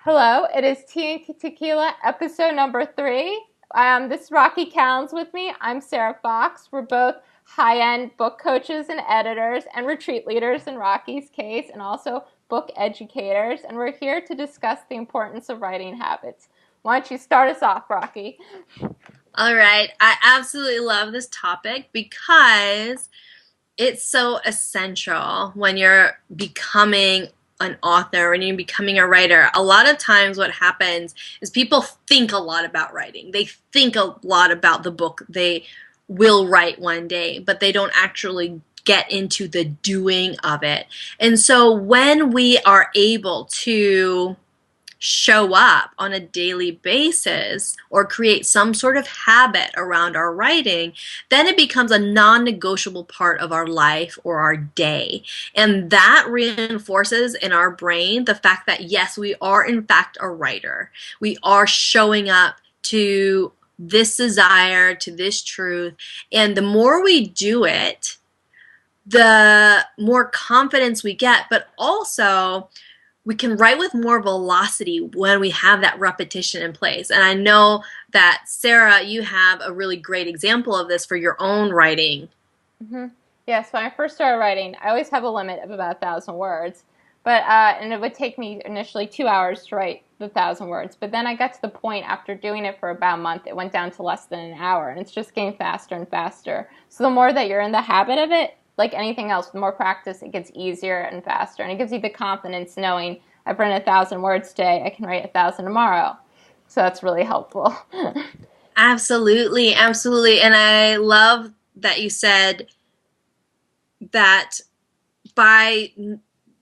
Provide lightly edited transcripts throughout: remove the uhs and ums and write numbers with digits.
Hello, it is Tea and Tequila, episode number 3. This is Rocky Callens with me. I'm Sarah Fox. We're both high-end book coaches and editors and retreat leaders in Rocky's case, and also book educators. And we're here to discuss the importance of writing habits. Why don't you start us off, Rocky? All right. I absolutely love this topic because it's so essential when you're becoming an author, when you're becoming a writer. A lot of times what happens is people think a lot about writing. They think a lot about the book they will write one day, but they don't actually get into the doing of it. And so when we are able to show up on a daily basis or create some sort of habit around our writing, then it becomes a non-negotiable part of our life or our day. And that reinforces in our brain the fact that yes, we are in fact a writer. We are showing up to this desire, to this truth. And the more we do it, the more confidence we get, but also we can write with more velocity when we have that repetition in place. And I know that, Sarah, you have a really great example of this for your own writing. Yes, when I first started writing, I always have a limit of about 1,000 words. And it would take me initially 2 hours to write the 1,000 words. But then I got to the point after doing it for about a month, it went down to less than an hour. And it's just getting faster and faster. So the more that you're in the habit of it, like anything else, the more practice, it gets easier and faster. And it gives you the confidence knowing I've written 1,000 words today, I can write 1,000 tomorrow. So that's really helpful. Absolutely, absolutely. And I love that you said that by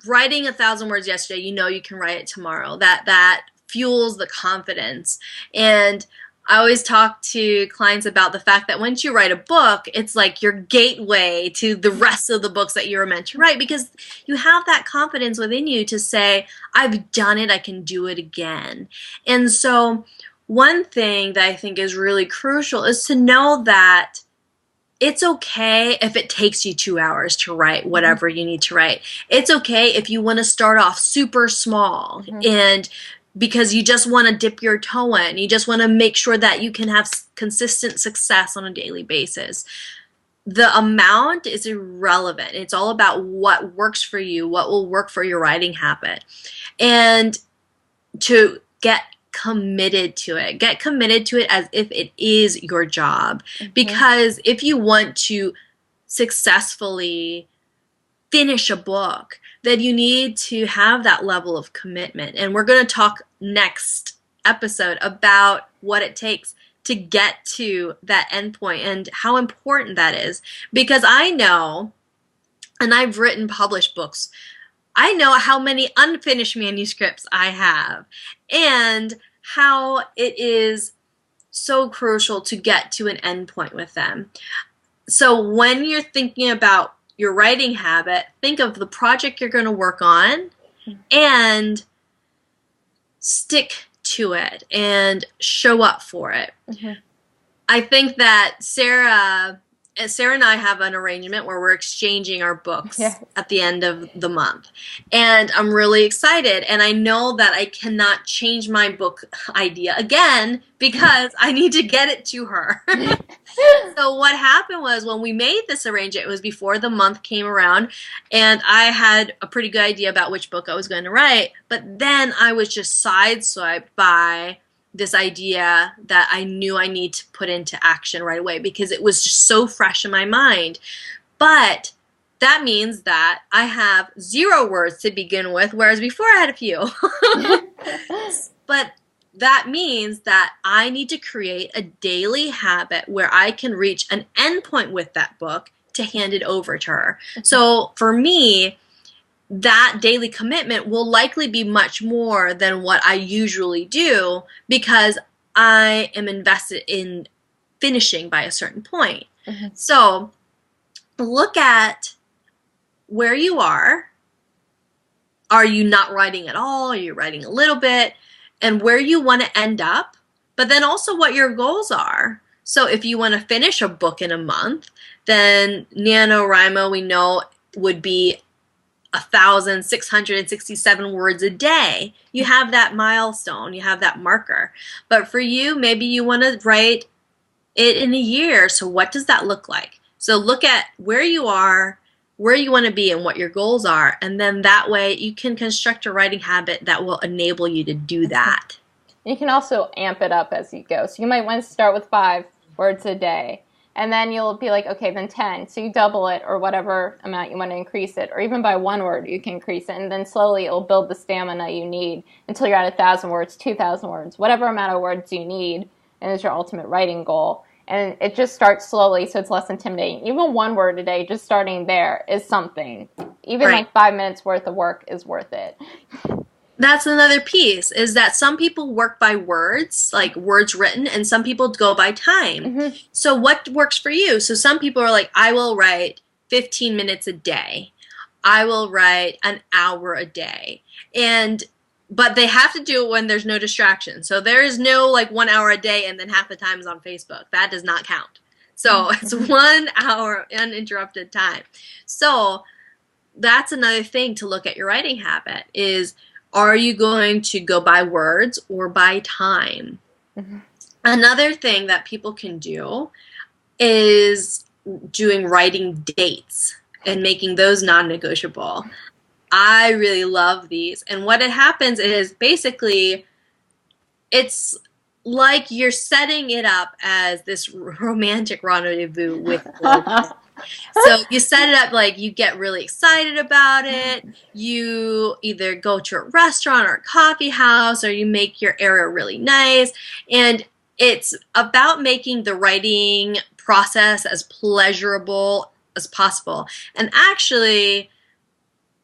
writing 1,000 words yesterday, you know you can write it tomorrow. That fuels the confidence. And I always talk to clients about the fact that once you write a book, it's like your gateway to the rest of the books that you were meant to write, because you have that confidence within you to say, I've done it, I can do it again. And so one thing that I think is really crucial is to know that it's okay if it takes you 2 hours to write whatever you need to write. It's okay if you want to start off super small and because you just want to dip your toe in. You just want to make sure that you can have consistent success on a daily basis. The amount is irrelevant. It's all about what works for you, what will work for your writing habit. And to get committed to it. Get committed to it as if it is your job. Because if you want to successfully finish a book, then you need to have that level of commitment. And we're going to talk next episode about what it takes to get to that endpoint and how important that is. Because I know, and I've written published books, I know how many unfinished manuscripts I have and how it is so crucial to get to an endpoint with them. So when you're thinking about your writing habit, think of the project you're going to work on and stick to it and show up for it. I think that Sarah and I have an arrangement where we're exchanging our books at the end of the month. And I'm really excited. And I know that I cannot change my book idea again because I need to get it to her. So what happened was when we made this arrangement, it was before the month came around, and I had a pretty good idea about which book I was going to write. But then I was just sideswiped by this idea that I knew I need to put into action right away because it was just so fresh in my mind. But that means that I have 0 words to begin with, whereas before I had a few. But that means that I need to create a daily habit where I can reach an endpoint with that book to hand it over to her. So for me, that daily commitment will likely be much more than what I usually do because I am invested in finishing by a certain point. So look at where you are. Are you not writing at all? Are you writing a little bit? And where you want to end up, but then also what your goals are. So if you want to finish a book in a month, then NaNoWriMo, we know, would be 1,667 words a day. You have that milestone, you have that marker. But for you, maybe you want to write it in a year. So what does that look like? So look at where you are, where you want to be, and what your goals are. And then that way you can construct a writing habit that will enable you to do that. You can also amp it up as you go. So you might want to start with 5 words a day. And then you'll be like, okay, then 10. So you double it or whatever amount you want to increase it. Or even by 1 word, you can increase it. And then slowly it'll build the stamina you need until you're at 1,000 words, 2,000 words, whatever amount of words you need. And is your ultimate writing goal. And it just starts slowly, so it's less intimidating. Even 1 word a day, just starting there is something. Even Right. like 5 minutes worth of work is worth it. That's another piece, is that some people work by words, like words written, and some people go by time. So what works for you? So some people are like, I will write 15 minutes a day. I will write an hour a day. But they have to do it when there's no distraction. So there is no like 1 hour a day and then half the time is on Facebook. That does not count. So it's 1 hour uninterrupted time. So that's another thing to look at your writing habit is, are you going to go by words or by time? Another thing that people can do is doing writing dates and making those non-negotiable. I really love these. And what it happens is basically it's like you're setting it up as this romantic rendezvous with So you set it up like you get really excited about it. You either go to a restaurant or a coffee house, or you make your area really nice. And it's about making the writing process as pleasurable as possible. And actually,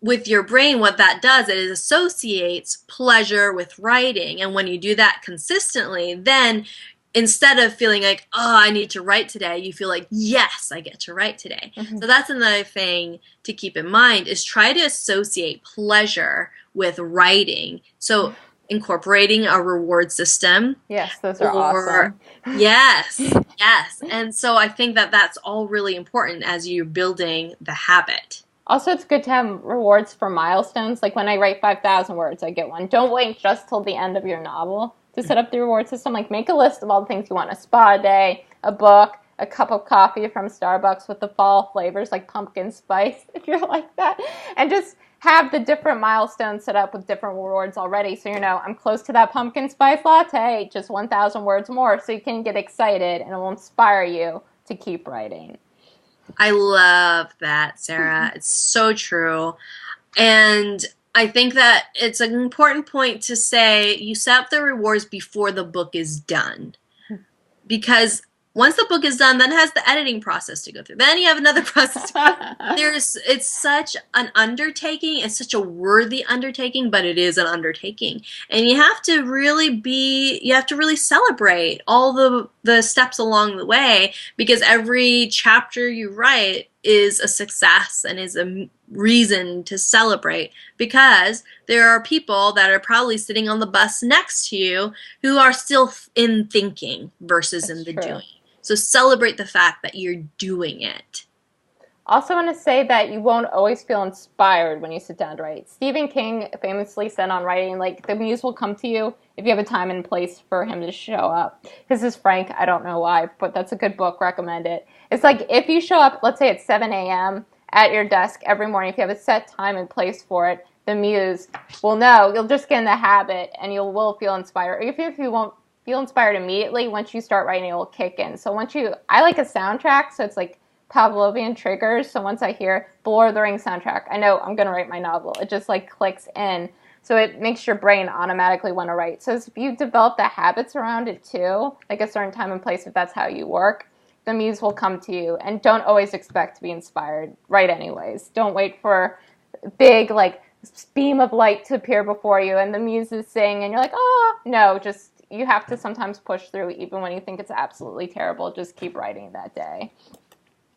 with your brain, what that does, it associates pleasure with writing. And when you do that consistently, then instead of feeling like, oh, I need to write today, you feel like, yes, I get to write today. So that's another thing to keep in mind, is try to associate pleasure with writing. So incorporating a reward system. Yes, those are awesome. Yes, yes. And so I think that that's all really important as you're building the habit. Also, it's good to have rewards for milestones. Like when I write 5,000 words, I get one. Don't wait just till the end of your novel to set up the reward system. Like make a list of all the things you want: a spa day, a book, a cup of coffee from Starbucks with the fall flavors like pumpkin spice, if you're like that. And just have the different milestones set up with different rewards already. So you know, I'm close to that pumpkin spice latte, just 1,000 words more, so you can get excited and it will inspire you to keep writing. I love that, Sarah. It's so true. And I think that it's an important point to say you set up the rewards before the book is done. Because once the book is done, then it has the editing process to go through. Then you have another process to go through. It's such an undertaking. It's such a worthy undertaking, but it is an undertaking. And you have to really celebrate all the steps along the way, because every chapter you write is a success and is a reason to celebrate, because there are people that are probably sitting on the bus next to you who are still in thinking versus in the doing. So celebrate the fact that you're doing it. Also want to say that you won't always feel inspired when you sit down to write. Stephen King famously said on writing, like, the muse will come to you if you have a time and place for him to show up. This is Frank. I don't know why, but that's a good book. Recommend it. It's like if you show up, let's say at 7 a.m. at your desk every morning, if you have a set time and place for it, the muse will know. You'll just get in the habit and you will feel inspired. Even if you won't feel inspired immediately, once you start writing, it will kick in. So I like a soundtrack, so it's like Pavlovian triggers. So once I hear the Lord of the Rings soundtrack, I know I'm going to write my novel. It just like clicks in. So it makes your brain automatically want to write. So if you develop the habits around it too, like a certain time and place, if that's how you work, the muse will come to you. And don't always expect to be inspired. Write anyways. Don't wait for big like beam of light to appear before you and the muses sing and you're like, oh, no, just you have to sometimes push through even when you think it's absolutely terrible. Just keep writing that day.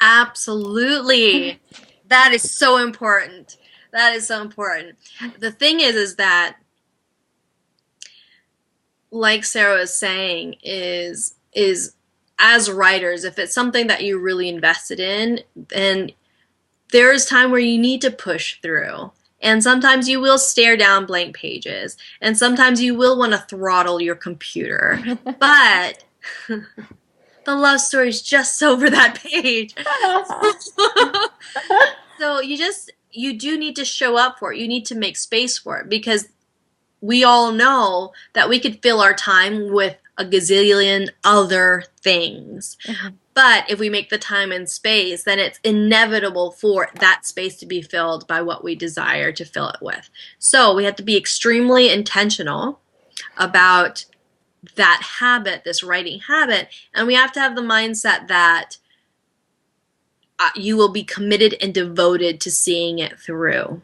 Absolutely. That is so important. That is so important. The thing is that, like Sarah was saying, is as writers, if it's something that you're really invested in, then there is time where you need to push through. And sometimes you will stare down blank pages. And sometimes you will want to throttle your computer. But the love story is just over that page. So you do need to show up for it. You need to make space for it, because we all know that we could fill our time with a gazillion other things. Mhm. But if we make the time and space, then it's inevitable for that space to be filled by what we desire to fill it with. So we have to be extremely intentional about that habit, this writing habit, and we have to have the mindset that you will be committed and devoted to seeing it through.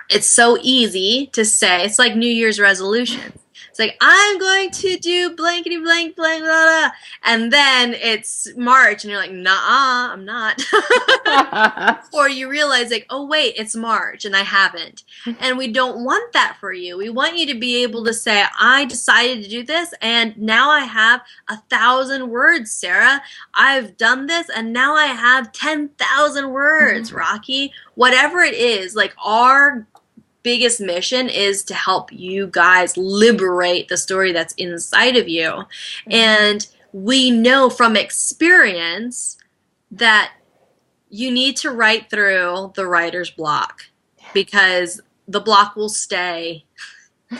It's so easy to say. It's like New Year's resolutions. It's like, I'm going to do blankety blank blank blah, blah. And then it's March and you're like, nah, I'm not. Or you realize like, oh wait, it's March and I haven't. And we don't want that for you. We want you to be able to say, I decided to do this and now I have 1,000 words, Sarah. I've done this and now I have 10,000 words, Rocky. Whatever it is, like our biggest mission is to help you guys liberate the story that's inside of you. Mm-hmm. And we know from experience that you need to write through the writer's block, because the block will stay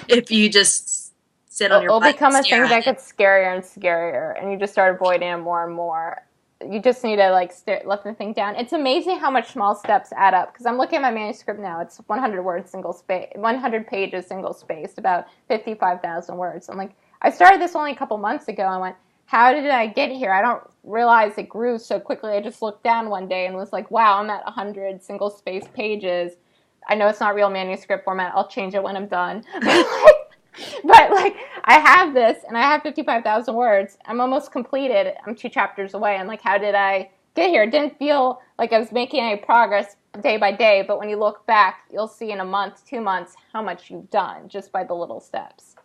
if you just sit on your butt. It'll become a thing that gets scarier and scarier, and you just start avoiding it more and more. You just need to let the thing down. It's amazing how much small steps add up. Because I'm looking at my manuscript now. It's 100 words, single space, 100 pages, single spaced, about 55,000 words. I'm like, I started this only a couple months ago. I went, how did I get here? I don't realize it grew so quickly. I just looked down one day and was like, wow, I'm at 100 single spaced pages. I know it's not real manuscript format. I'll change it when I'm done. But I have this and I have 55,000 words. I'm almost completed. I'm 2 chapters away. I'm like, how did I get here? It didn't feel like I was making any progress day by day, but when you look back, you'll see in a month, 2 months, how much you've done just by the little steps.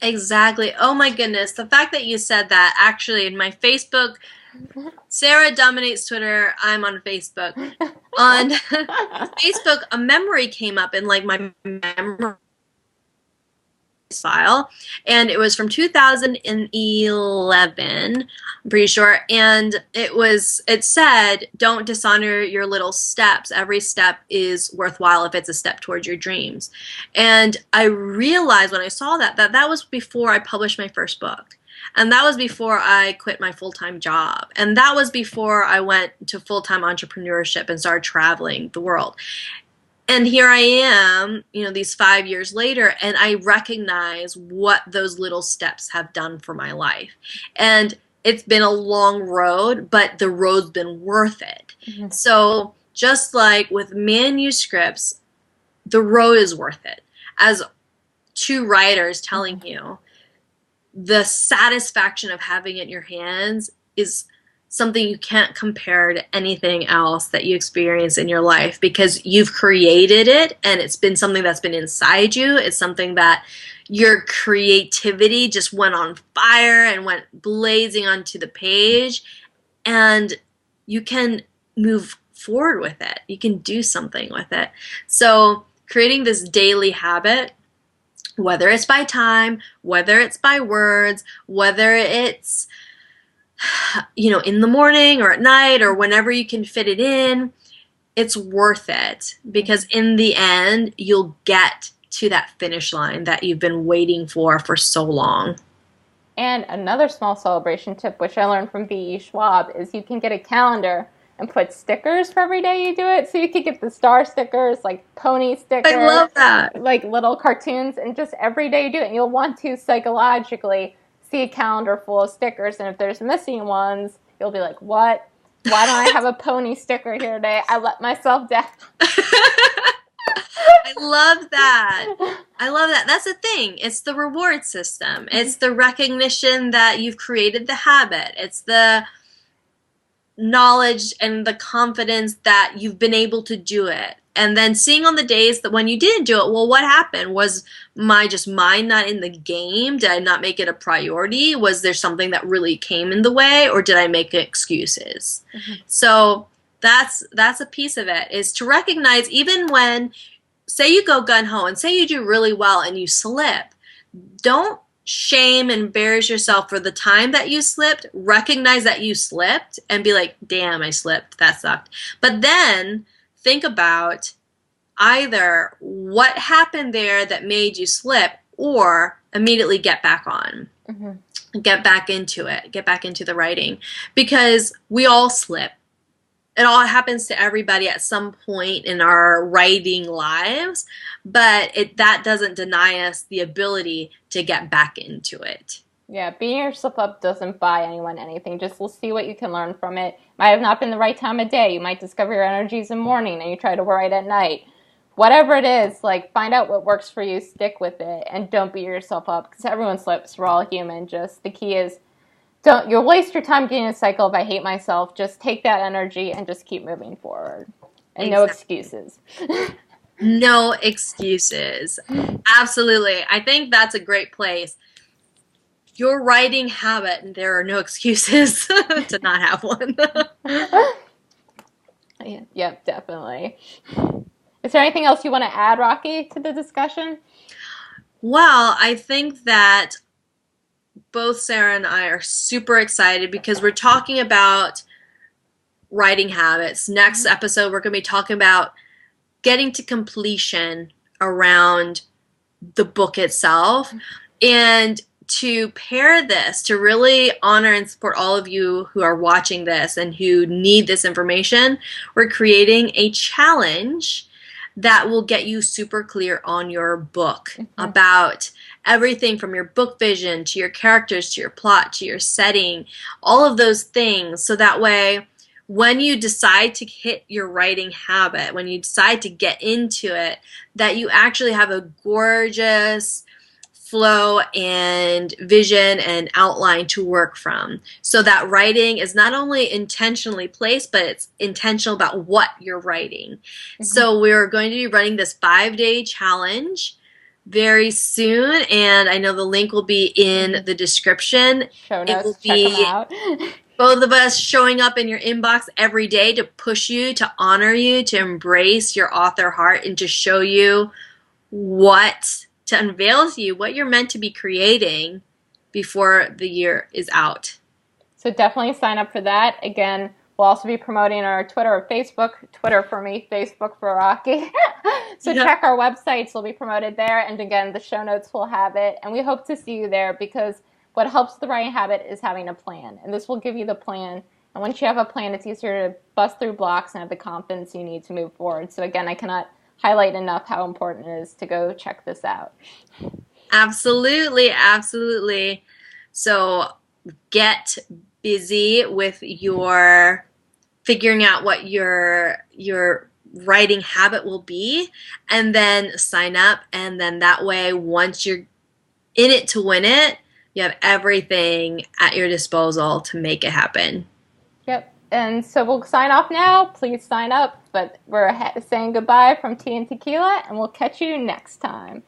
Exactly. Oh my goodness. The fact that you said that, actually, in my Facebook, Sarah dominates Twitter. I'm on Facebook. On Facebook, a memory came up in my memory file, and it was from 2011, I'm pretty sure, and it said, don't dishonor your little steps. Every step is worthwhile if it's a step towards your dreams. And I realized when I saw that was before I published my first book. And that was before I quit my full-time job. And that was before I went to full-time entrepreneurship and started traveling the world. And here I am, these 5 years later, and I recognize what those little steps have done for my life. And it's been a long road, but the road's been worth it. Mm-hmm. So just like with manuscripts, the road is worth it. As 2 writers telling you, the satisfaction of having it in your hands is something you can't compare to anything else that you experience in your life, because you've created it and it's been something that's been inside you. It's something that your creativity just went on fire and went blazing onto the page, and you can move forward with it. You can do something with it. So creating this daily habit, whether it's by time, whether it's by words, whether it's in the morning or at night or whenever you can fit it in, it's worth it, because in the end, you'll get to that finish line that you've been waiting for so long. And another small celebration tip, which I learned from B.E. Schwab, is you can get a calendar and put stickers for every day you do it. So you could get the star stickers, like pony stickers. I love that. Like little cartoons, and just every day you do it. And you'll want to psychologically see a calendar full of stickers, and if there's missing ones, you'll be like, what? Why don't I have a pony sticker here today? I let myself down. I love that. I love that. That's the thing. It's the reward system. It's the recognition that you've created the habit. It's the knowledge and the confidence that you've been able to do it. And then seeing on the days that when you didn't do it, well, what happened? Was my mind not in the game? Did I not make it a priority? Was there something that really came in the way, or did I make excuses? Mm-hmm. So that's a piece of it, is to recognize even when say you go gun-ho and say you do really well and you slip, don't shame and embarrass yourself for the time that you slipped. Recognize that you slipped and be like, damn, I slipped. That sucked. But then think about either what happened there that made you slip or immediately get back on. Mm-hmm. Get back into it. Get back into the writing. Because we all slip. It all happens to everybody at some point in our writing lives, but that doesn't deny us the ability to get back into it. Yeah, beating yourself up doesn't buy anyone anything. Just see what you can learn from it. Might have not been the right time of day. You might discover your energies in the morning and you try to write at night. Whatever it is, like, find out what works for you, stick with it, and don't beat yourself up, because everyone slips. We're all human. Just the key is, you'll waste your time getting a cycle of I hate myself. Just take that energy and just keep moving forward. And no excuses. No excuses. Absolutely. I think that's a great place. Your writing habit, and there are no excuses to not have one. Yep, definitely. Is there anything else you want to add, Rocky, to the discussion? Well, I think that both Sarah and I are super excited because we're talking about writing habits. Next episode, we're going to be talking about getting to completion around the book itself. And to pair this, to really honor and support all of you who are watching this and who need this information, we're creating a challenge that will get you super clear on your book about everything from your book vision to your characters to your plot to your setting, all of those things. So that way, when you decide to hit your writing habit, when you decide to get into it, that you actually have a gorgeous flow and vision and outline to work from. So that writing is not only intentionally placed, but it's intentional about what you're writing. Mm-hmm. So we're going to be running this 5-day challenge very soon, and I know the link will be in the description. Show notes, it will check them out. Both of us showing up in your inbox every day to push you, to honor you, to embrace your author heart, and to show you to unveil to you what you're meant to be creating before the year is out. So definitely sign up for that. Again, we'll also be promoting our Twitter or Facebook. Twitter for me, Facebook for Rocky. So check our websites. They'll be promoted there. And again, the show notes will have it. And we hope to see you there, because what helps the writing habit is having a plan. And this will give you the plan. And once you have a plan, it's easier to bust through blocks and have the confidence you need to move forward. So again, I cannot highlight enough how important it is to go check this out. Absolutely, absolutely. So get busy with your figuring out what your writing habit will be, and then sign up, and then that way, once you're in it to win it, you have everything at your disposal to make it happen. Yep. And so we'll sign off now. Please sign up. But we're saying goodbye from Tea and Tequila, and we'll catch you next time.